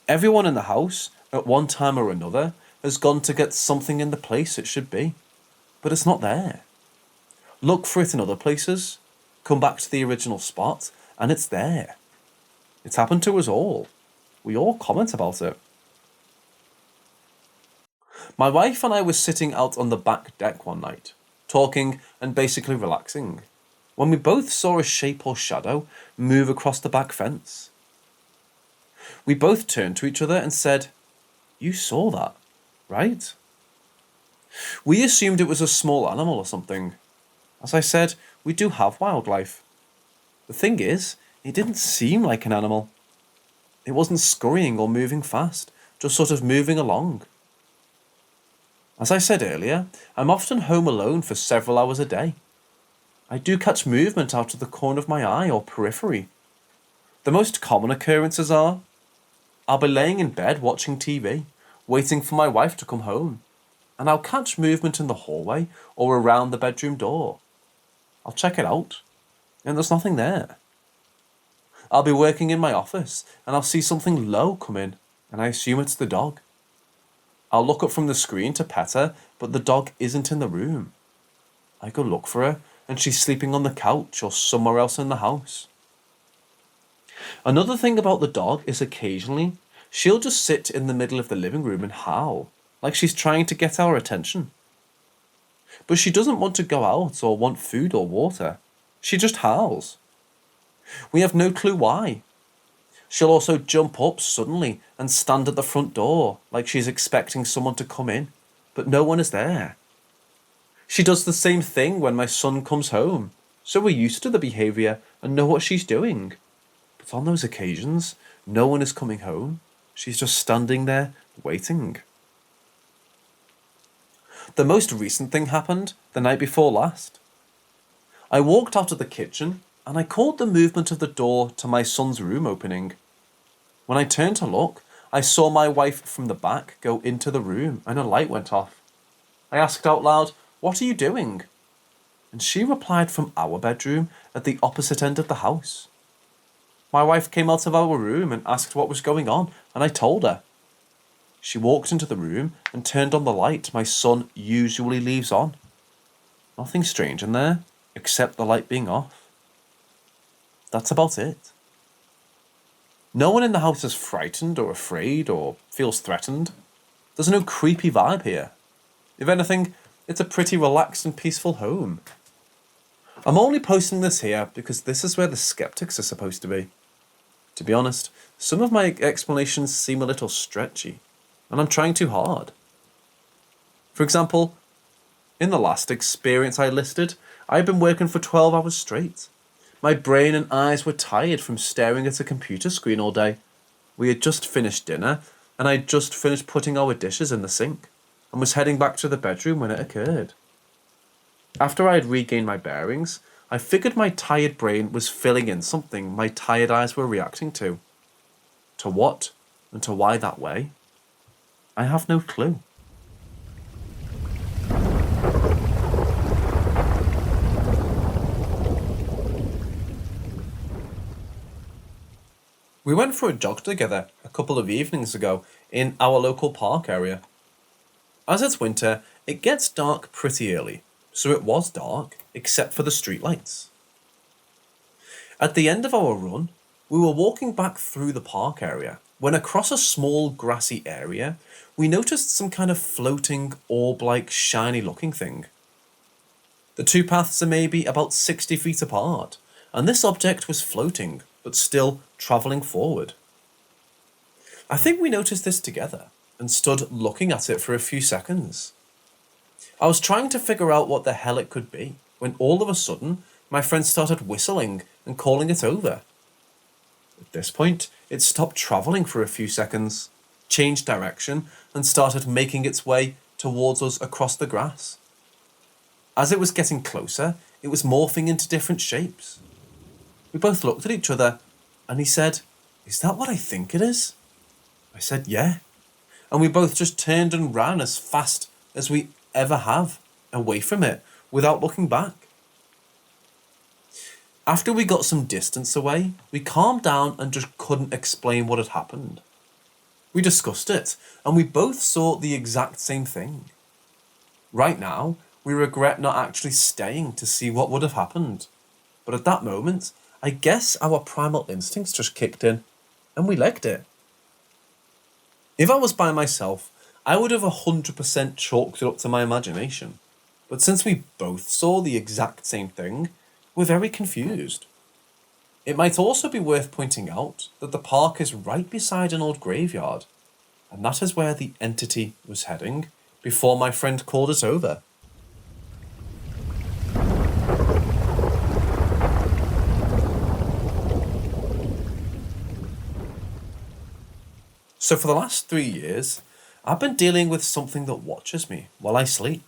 Speaker 1: Everyone in the house, at one time or another, has gone to get something in the place it should be, but it's not there. Look for it in other places, come back to the original spot, and it's there. It's happened to us all. We all comment about it. My wife and I were sitting out on the back deck one night, talking and basically relaxing, when we both saw a shape or shadow move across the back fence. We both turned to each other and said, "You saw that, right?" We assumed it was a small animal or something. As I said, we do have wildlife. The thing is, it didn't seem like an animal. It wasn't scurrying or moving fast, just sort of moving along. As I said earlier, I'm often home alone for several hours a day. I do catch movement out of the corner of my eye or periphery. The most common occurrences are, I'll be laying in bed watching TV, waiting for my wife to come home, and I'll catch movement in the hallway or around the bedroom door. I'll check it out, and there's nothing there. I'll be working in my office, and I'll see something low come in, and I assume it's the dog. I'll look up from the screen to pet her, but the dog isn't in the room. I go look for her, and she's sleeping on the couch or somewhere else in the house. Another thing about the dog is occasionally she'll just sit in the middle of the living room and howl, like she's trying to get our attention. But she doesn't want to go out or want food or water. She just howls. We have no clue why. She'll also jump up suddenly and stand at the front door like she's expecting someone to come in, but no one is there. She does the same thing when my son comes home, so we're used to the behaviour and know what she's doing. But on those occasions, no one is coming home. She's just standing there, waiting. The most recent thing happened the night before last. I walked out of the kitchen and I caught the movement of the door to my son's room opening. When I turned to look, I saw my wife from the back go into the room and a light went off. I asked out loud, "What are you doing?" And she replied from our bedroom at the opposite end of the house. My wife came out of our room and asked what was going on, and I told her. She walked into the room and turned on the light my son usually leaves on. Nothing strange in there, except the light being off. That's about it. No one in the house is frightened or afraid or feels threatened. There's no creepy vibe here. If anything, it's a pretty relaxed and peaceful home. I'm only posting this here because this is where the skeptics are supposed to be. To be honest, some of my explanations seem a little stretchy, and I'm trying too hard. For example, in the last experience I listed, I had been working for 12 hours straight. My brain and eyes were tired from staring at a computer screen all day. We had just finished dinner, and I had just finished putting our dishes in the sink, and was heading back to the bedroom when it occurred. After I had regained my bearings, I figured my tired brain was filling in something my tired eyes were reacting to. To what and to why that way? I have no clue. We went for a jog together a couple of evenings ago in our local park area. As it's winter, it gets dark pretty early, so it was dark except for the streetlights. At the end of our run, We were walking back through the park area when across a small grassy area, we noticed some kind of floating, orb-like, shiny-looking thing. The two paths are maybe about 60 feet apart, and this object was floating, but still travelling forward. I think we noticed this together and stood looking at it for a few seconds. I was trying to figure out what the hell it could be when all of a sudden my friend started whistling and calling it over. At this point, it stopped travelling for a few seconds, changed direction, and started making its way towards us across the grass. As it was getting closer, it was morphing into different shapes. We both looked at each other, and he said, "Is that what I think it is?" I said, "Yeah." And we both just turned and ran as fast as we ever have, away from it, without looking back. After we got some distance away, we calmed down and just couldn't explain what had happened. We discussed it, and we both saw the exact same thing. Right now, we regret not actually staying to see what would have happened. But at that moment, I guess our primal instincts just kicked in, and we legged it. If I was by myself, I would have 100% chalked it up to my imagination. But since we both saw the exact same thing, we're very confused. It might also be worth pointing out that the park is right beside an old graveyard, and that is where the entity was heading before my friend called it over. So for the last 3 years, I've been dealing with something that watches me while I sleep.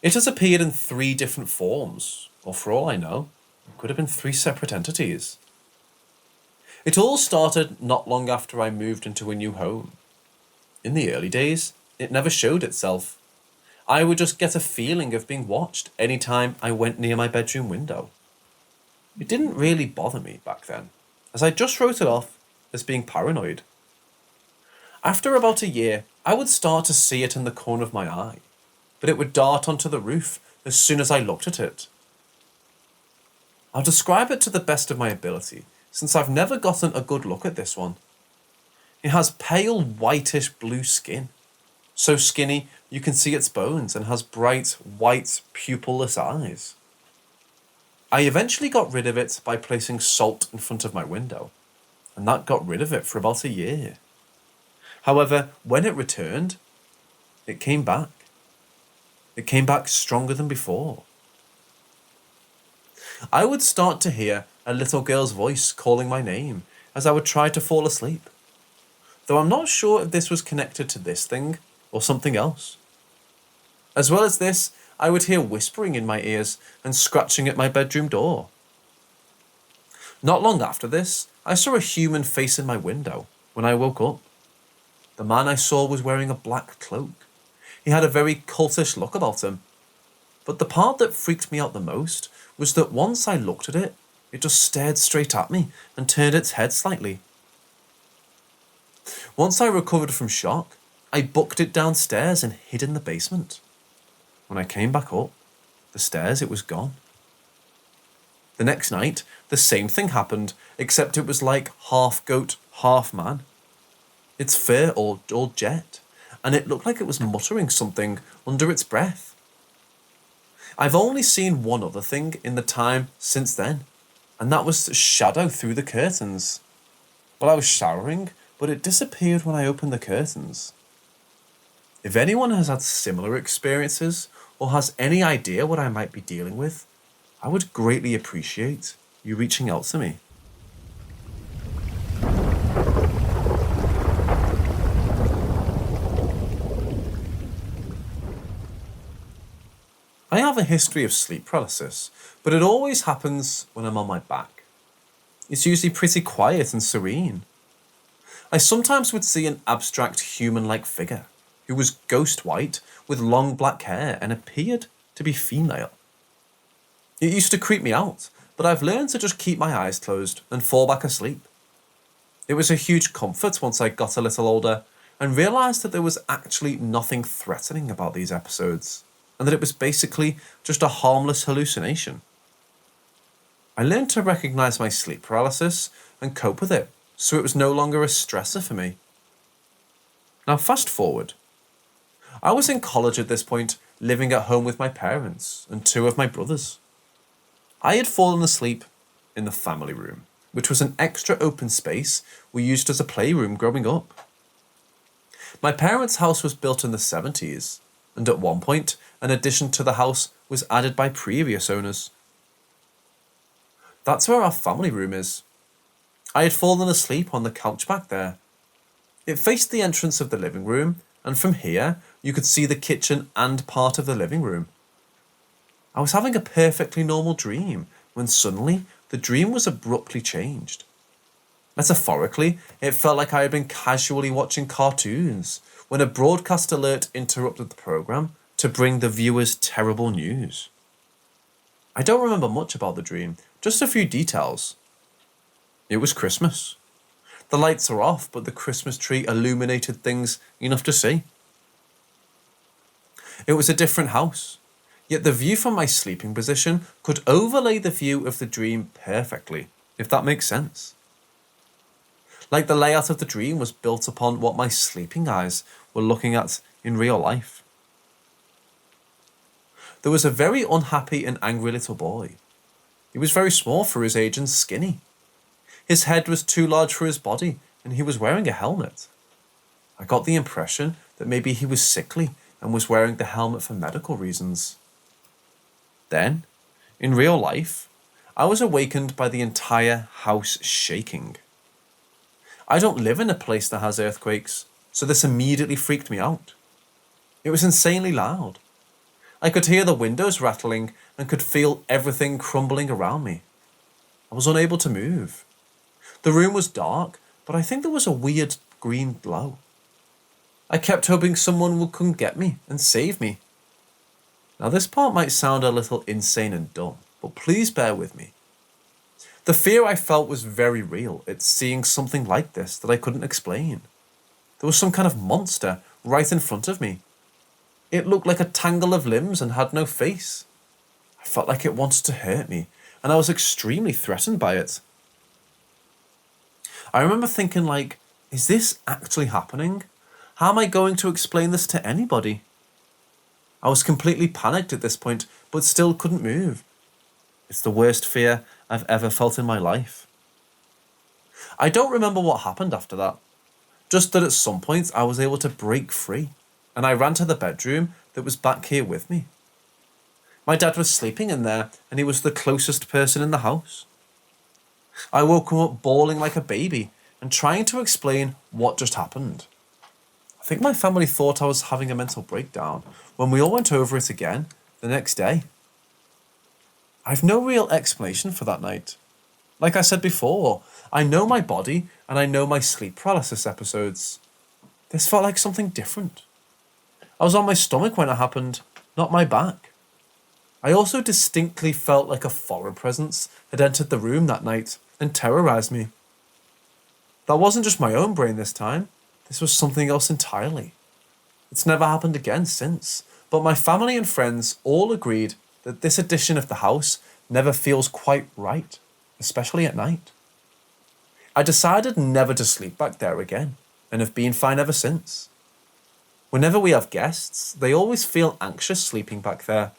Speaker 1: It has appeared in 3 different forms, or for all I know, it could have been 3 separate entities. It all started not long after I moved into a new home. In the early days, it never showed itself. I would just get a feeling of being watched any time I went near my bedroom window. It didn't really bother me back then, as I just wrote it off as being paranoid. After about a year, I would start to see it in the corner of my eye, but it would dart onto the roof as soon as I looked at it. I'll describe it to the best of my ability, since I've never gotten a good look at this one. It has pale whitish blue skin, so skinny you can see its bones, and has bright white pupilless eyes. I eventually got rid of it by placing salt in front of my window, and that got rid of it for about a year. However, when it returned, it came back. It came back stronger than before. I would start to hear a little girl's voice calling my name as I would try to fall asleep, though I'm not sure if this was connected to this thing or something else. As well as this, I would hear whispering in my ears and scratching at my bedroom door. Not long after this, I saw a human face in my window when I woke up. The man I saw was wearing a black cloak. He had a very cultish look about him. But the part that freaked me out the most was that once I looked at it, it just stared straight at me and turned its head slightly. Once I recovered from shock, I booked it downstairs and hid in the basement. When I came back up the stairs, it was gone. The next night, the same thing happened, except it was like half goat, half man. Its fur all jet, and it looked like it was muttering something under its breath. I've only seen one other thing in the time since then, and that was a shadow through the curtains. Well, I was showering, but it disappeared when I opened the curtains. If anyone has had similar experiences or has any idea what I might be dealing with, I would greatly appreciate you reaching out to me. I have a history of sleep paralysis, but it always happens when I'm on my back. It's usually pretty quiet and serene. I sometimes would see an abstract human-like figure who was ghost white with long black hair and appeared to be female. It used to creep me out, but I've learned to just keep my eyes closed and fall back asleep. It was a huge comfort once I got a little older and realised that there was actually nothing threatening about these episodes, and that it was basically just a harmless hallucination. I learned to recognize my sleep paralysis and cope with it, so it was no longer a stressor for me. Now fast forward. I was in college at this point, living at home with my parents and two of my brothers. I had fallen asleep in the family room, which was an extra open space we used as a playroom growing up. My parents' house was built in the 70s, and at one point, an addition to the house was added by previous owners. That's where our family room is. I had fallen asleep on the couch back there. It faced the entrance of the living room, and from here, you could see the kitchen and part of the living room. I was having a perfectly normal dream when suddenly the dream was abruptly changed. Metaphorically, it felt like I had been casually watching cartoons when a broadcast alert interrupted the program to bring the viewers terrible news. I don't remember much about the dream, just a few details. It was Christmas. The lights are off, but the Christmas tree illuminated things enough to see. It was a different house, yet the view from my sleeping position could overlay the view of the dream perfectly, if that makes sense. Like the layout of the dream was built upon what my sleeping eyes were looking at in real life. There was a very unhappy and angry little boy. He was very small for his age and skinny. His head was too large for his body, and he was wearing a helmet. I got the impression that maybe he was sickly and was wearing the helmet for medical reasons. Then, in real life, I was awakened by the entire house shaking. I don't live in a place that has earthquakes, so this immediately freaked me out. It was insanely loud. I could hear the windows rattling and could feel everything crumbling around me. I was unable to move. The room was dark, but I think there was a weird green glow. I kept hoping someone would come get me and save me. Now this part might sound a little insane and dumb, but please bear with me. The fear I felt was very real at seeing something like this that I couldn't explain. There was some kind of monster right in front of me. It looked like a tangle of limbs and had no face. I felt like it wanted to hurt me, and I was extremely threatened by it. I remember thinking like, is this actually happening? How am I going to explain this to anybody? I was completely panicked at this point, but still couldn't move. It's the worst fear I've ever felt in my life. I don't remember what happened after that. Just that at some point I was able to break free, and I ran to the bedroom that was back here with me. My dad was sleeping in there, and he was the closest person in the house. I woke him up bawling like a baby and trying to explain what just happened. I think my family thought I was having a mental breakdown when we all went over it again the next day. I've no real explanation for that night. Like I said before, I know my body and I know my sleep paralysis episodes. This felt like something different. I was on my stomach when it happened, not my back. I also distinctly felt like a foreign presence had entered the room that night and terrorized me. That wasn't just my own brain this time. This was something else entirely. It's never happened again since, but my family and friends all agreed that this edition of the house never feels quite right, especially at night. I decided never to sleep back there again, and have been fine ever since. Whenever we have guests, they always feel anxious sleeping back there,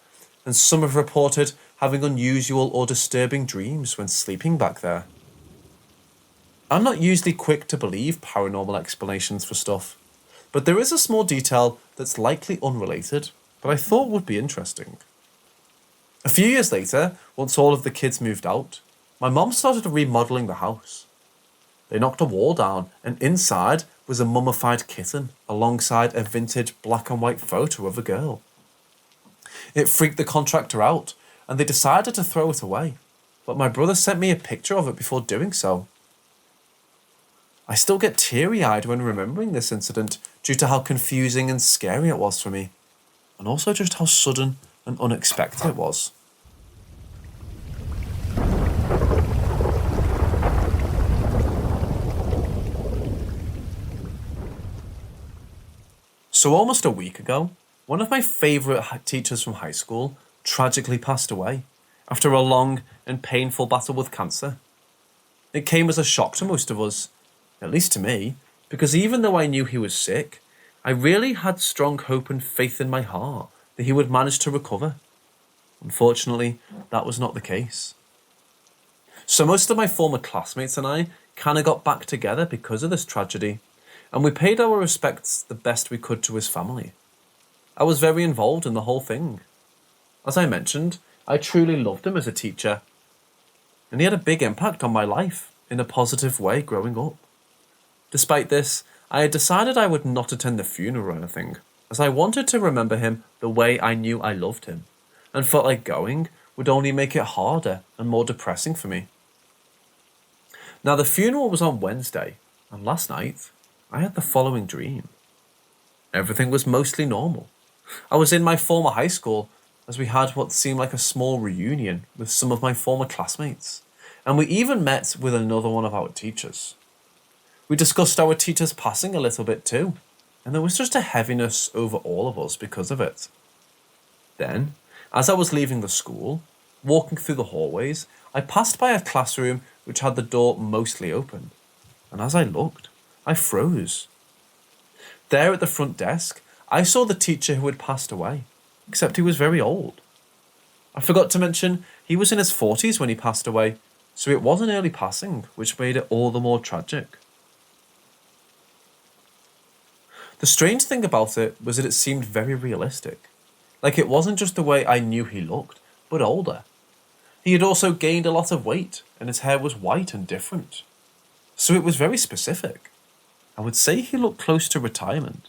Speaker 1: and some have reported having unusual or disturbing dreams when sleeping back there. I'm not usually quick to believe paranormal explanations for stuff, but there is a small detail that's likely unrelated, but I thought would be interesting. A few years later, once all of the kids moved out, my mom started remodeling the house. They knocked a wall down, and inside was a mummified kitten alongside a vintage black and white photo of a girl. It freaked the contractor out, and they decided to throw it away, but my brother sent me a picture of it before doing so. I still get teary-eyed when remembering this incident due to how confusing and scary it was for me, and also just how sudden and unexpected it was. So almost a week ago, one of my favourite teachers from high school tragically passed away, after a long and painful battle with cancer. It came as a shock to most of us, at least to me, because even though I knew he was sick, I really had strong hope and faith in my heart that he would manage to recover. Unfortunately, that was not the case. So most of my former classmates and I kind of got back together because of this tragedy, and we paid our respects the best we could to his family. I was very involved in the whole thing. As I mentioned, I truly loved him as a teacher, and he had a big impact on my life in a positive way growing up. Despite this, I had decided I would not attend the funeral or anything, as I wanted to remember him the way I knew I loved him, and felt like going would only make it harder and more depressing for me. Now, the funeral was on Wednesday, and last night, I had the following dream. Everything was mostly normal. I was in my former high school, as we had what seemed like a small reunion with some of my former classmates, and we even met with another one of our teachers. We discussed our teacher's passing a little bit too, and there was just a heaviness over all of us because of it. Then, as I was leaving the school, walking through the hallways, I passed by a classroom which had the door mostly open, and as I looked, I froze. There at the front desk, I saw the teacher who had passed away, except he was very old. I forgot to mention, he was in his 40s when he passed away, so it was an early passing, which made it all the more tragic. The strange thing about it was that it seemed very realistic. Like it wasn't just the way I knew he looked, but older. He had also gained a lot of weight, and his hair was white and different. So it was very specific. I would say he looked close to retirement.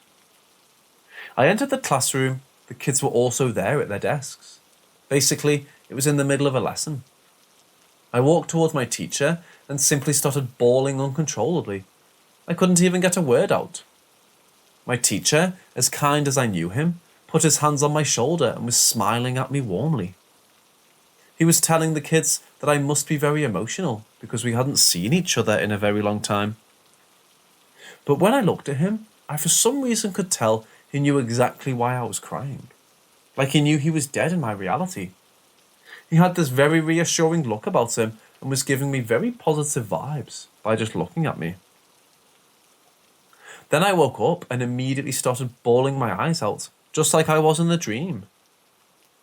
Speaker 1: I entered the classroom. The kids were also there at their desks. Basically, it was in the middle of a lesson. I walked towards my teacher and simply started bawling uncontrollably. I couldn't even get a word out. My teacher, as kind as I knew him, put his hands on my shoulder and was smiling at me warmly. He was telling the kids that I must be very emotional because we hadn't seen each other in a very long time. But when I looked at him, I for some reason could tell he knew exactly why I was crying. Like he knew he was dead in my reality. He had this very reassuring look about him and was giving me very positive vibes by just looking at me. Then I woke up and immediately started bawling my eyes out, just like I was in the dream.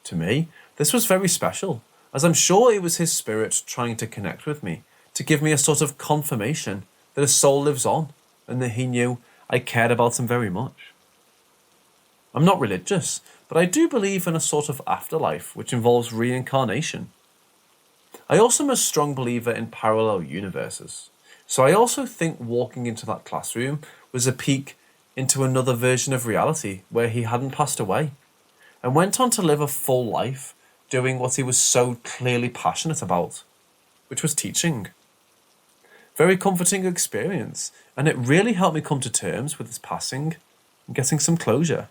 Speaker 1: To me, this was very special, as I'm sure it was his spirit trying to connect with me, to give me a sort of confirmation that his soul lives on, and that he knew I cared about him very much. I'm not religious, but I do believe in a sort of afterlife which involves reincarnation. I also am a strong believer in parallel universes, so I also think walking into that classroom was a peek into another version of reality where he hadn't passed away, and went on to live a full life doing what he was so clearly passionate about, which was teaching. Very comforting experience, and it really helped me come to terms with his passing and getting some closure.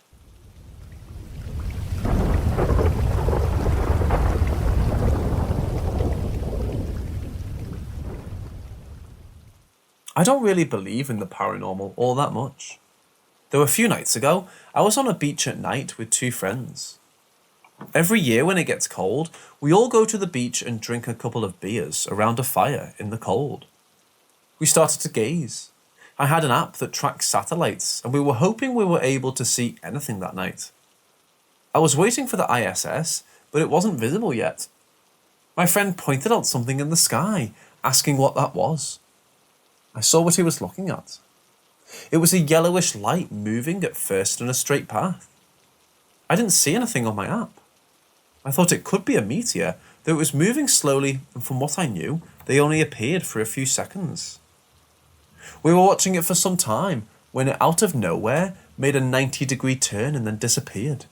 Speaker 1: I don't really believe in the paranormal all that much. Though a few nights ago, I was on a beach at night with two friends. Every year when it gets cold, we all go to the beach and drink a couple of beers around a fire in the cold. We started to gaze. I had an app that tracks satellites, and we were hoping we were able to see anything that night. I was waiting for the ISS, but it wasn't visible yet. My friend pointed out something in the sky, asking what that was. I saw what he was looking at. It was a yellowish light moving at first in a straight path. I didn't see anything on my app. I thought it could be a meteor, though it was moving slowly, and from what I knew, they only appeared for a few seconds. We were watching it for some time, when it out of nowhere made a 90-degree turn and then disappeared.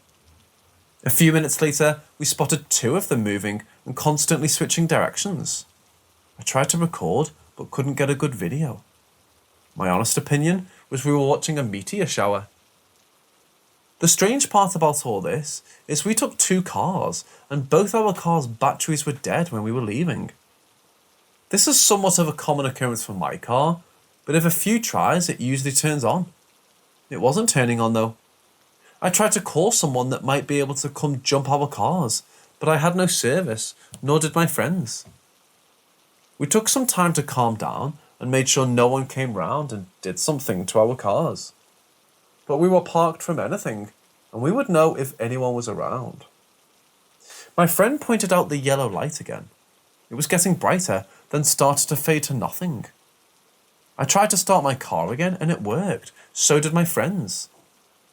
Speaker 1: A few minutes later, we spotted two of them moving and constantly switching directions. I tried to record, but couldn't get a good video. My honest opinion was we were watching a meteor shower. The strange part about all this is we took two cars, and both our cars' batteries were dead when we were leaving. This is somewhat of a common occurrence for my car, but if a few tries, it usually turns on. It wasn't turning on though. I tried to call someone that might be able to come jump our cars, but I had no service, nor did my friends. We took some time to calm down and made sure no one came round and did something to our cars. But we were parked from anything, and we would know if anyone was around. My friend pointed out the yellow light again. It was getting brighter, then started to fade to nothing. I tried to start my car again, and it worked. So did my friends.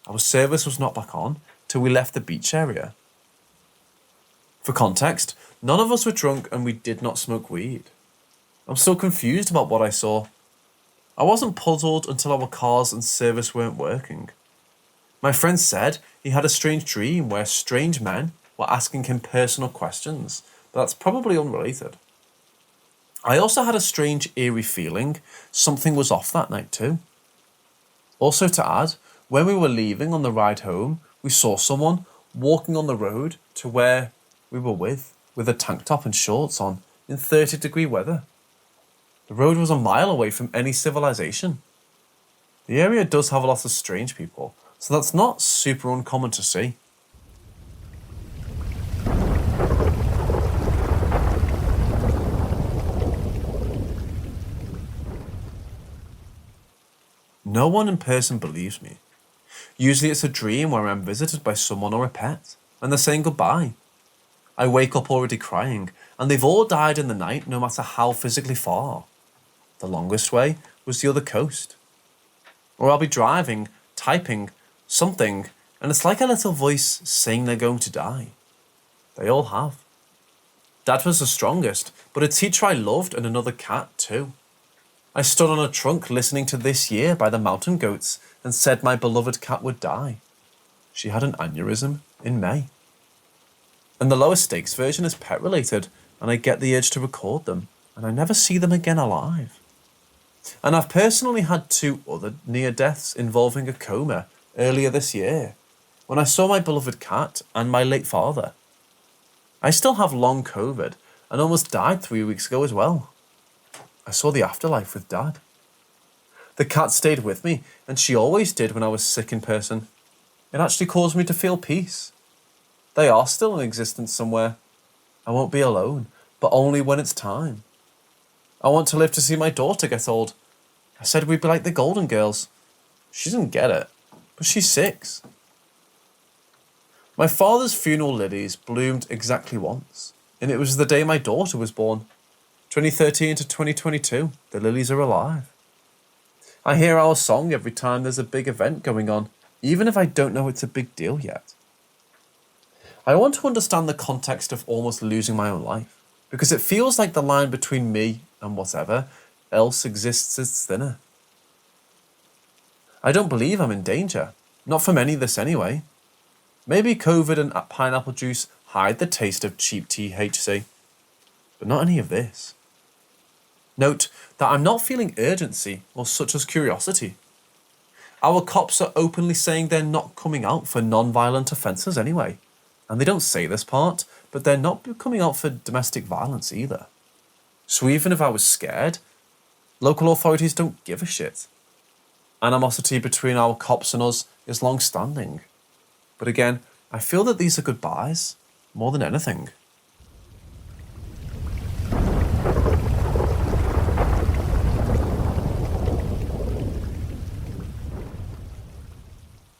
Speaker 1: Our service was not back on till we left the beach area. For context, none of us were drunk and we did not smoke weed. I'm still confused about what I saw. I wasn't puzzled until our cars and service weren't working. My friend said he had a strange dream where strange men were asking him personal questions, but that's probably unrelated. I also had a strange, eerie feeling something was off that night too. Also to add, when we were leaving on the ride home, we saw someone walking on the road to where we were with a tank top and shorts on in 30-degree weather. The road was a mile away from any civilization. The area does have a lot of strange people, so that's not super uncommon to see. No one in person believes me. Usually it's a dream where I'm visited by someone or a pet, and they're saying goodbye. I wake up already crying, and they've all died in the night no matter how physically far. The longest way was the other coast. Or I'll be driving, typing, something, and it's like a little voice saying they're going to die. They all have. Dad was the strongest, but a teacher I loved and another cat too. I stood on a trunk listening to This Year by the Mountain Goats and said my beloved cat would die. She had an aneurysm in May. And the lower stakes version is pet related, and I get the urge to record them, and I never see them again alive. And I've personally had 2 other near deaths involving a coma earlier this year, when I saw my beloved cat and my late father. I still have long COVID and almost died 3 weeks ago as well. I saw the afterlife with Dad. The cat stayed with me, and she always did when I was sick in person. It actually caused me to feel peace. They are still in existence somewhere. I won't be alone, but only when it's time. I want to live to see my daughter get old. I said we'd be like the Golden Girls. She didn't get it, but she's 6. My father's funeral lilies bloomed exactly once, and it was the day my daughter was born. 2013 to 2022, the lilies are alive. I hear our song every time there's a big event going on, even if I don't know it's a big deal yet. I want to understand the context of almost losing my own life, because it feels like the line between me and whatever else exists is thinner. I don't believe I'm in danger, not from any of this anyway. Maybe COVID and pineapple juice hide the taste of cheap THC, but not any of this. Note that I'm not feeling urgency or such as curiosity. Our cops are openly saying they're not coming out for non-violent offences anyway. And they don't say this part, but they're not coming out for domestic violence either. So even if I was scared, local authorities don't give a shit. Animosity between our cops and us is long-standing. But again, I feel that these are goodbyes more than anything.